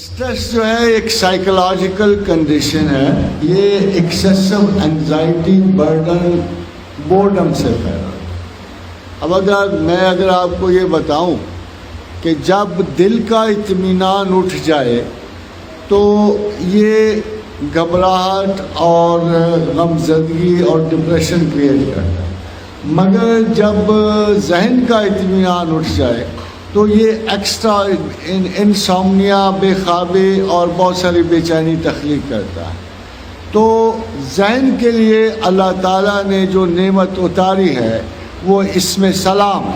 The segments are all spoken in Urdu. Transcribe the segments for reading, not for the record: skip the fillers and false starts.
اسٹریس جو ہے ایک سائیکولوجیکل کنڈیشن ہے. یہ ایکسیسو انگزائٹی، برڈن، بورڈم سے پیدا. اب اگر آپ کو یہ بتاؤں کہ جب دل کا اطمینان اٹھ جائے تو یہ گھبراہٹ اور غمزدگی اور ڈپریشن کریٹ کرتا ہے، مگر جب ذہن کا اطمینان اٹھ جائے تو یہ ایکسٹرا انسومنیا، بے خوابی اور بہت ساری بے چینی تخلیق کرتا ہے. تو ذہن کے لیے اللہ تعالیٰ نے جو نعمت اتاری ہے وہ اسم سلام،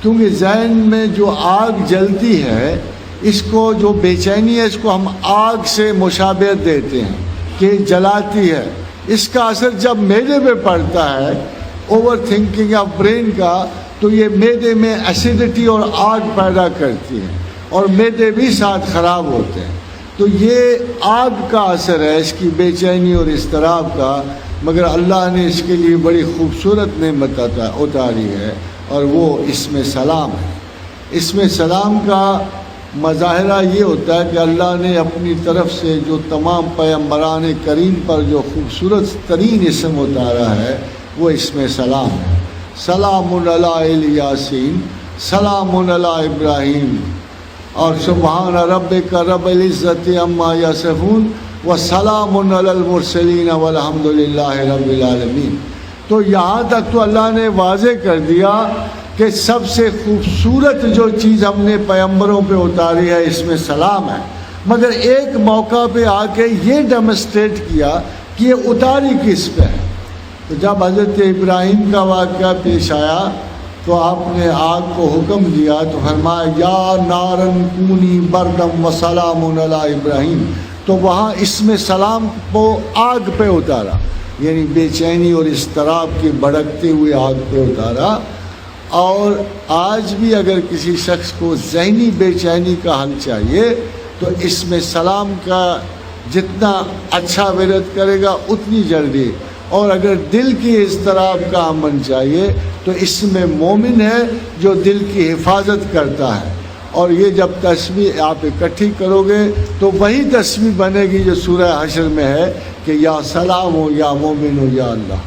کیونکہ ذہن میں جو آگ جلتی ہے، اس کو جو بے چینی ہے اس کو ہم آگ سے مشابہت دیتے ہیں کہ جلاتی ہے. اس کا اثر جب معدے پہ پڑتا ہے، اوور تھنکنگ آف برین کا، تو یہ معدے میں ایسیڈیٹی اور آگ پیدا کرتی ہے اور معدے بھی ساتھ خراب ہوتے ہیں. تو یہ آگ کا اثر ہے اس کی بے چینی اور اضطراب کا، مگر اللہ نے اس کے لیے بڑی خوبصورت نعمت اتاری ہے اور وہ اسم سلام ہے. اسم سلام کا مظاہرہ یہ ہوتا ہے کہ اللہ نے اپنی طرف سے جو تمام پیغمبران کریم پر جو خوبصورت ترین اسم اتارا ہے وہ اسم سلام ہے. سلام علی یاسین، سلام علی ابراہیم، اور سبحان ربک رب العزت عما یصفون وسلام علی المرسلین والحمد للہ رب العالمین. تو یہاں تک تو اللہ نے واضح کر دیا کہ سب سے خوبصورت جو چیز ہم نے پیغمبروں پہ اتاری ہے اس میں سلام ہے، مگر ایک موقع پہ آ کے یہ ڈیمونسٹریٹ کیا کہ یہ اتاری کس پہ ہے. تو جب حضرت ابراہیم کا واقعہ پیش آیا تو آپ نے آگ کو حکم دیا تو فرمایا یا نارن کونی بردم و سلام علی ابراہیم. تو وہاں اسم سلام کو آگ پہ اتارا، یعنی بے چینی اور اضطراب کی بھڑکتے ہوئے آگ پہ اتارا. اور آج بھی اگر کسی شخص کو ذہنی بے چینی کا حل چاہیے تو اسم سلام کا جتنا اچھا ورد کرے گا اتنی جلدی، اور اگر دل کی اضطراب کا امن چاہیے تو اس میں مومن ہے جو دل کی حفاظت کرتا ہے. اور یہ جب تسبیح آپ اکٹھی کرو گے تو وہی تسبیح بنے گی جو سورہ حشر میں ہے کہ یا سلام ہو یا مومن ہو یا اللہ.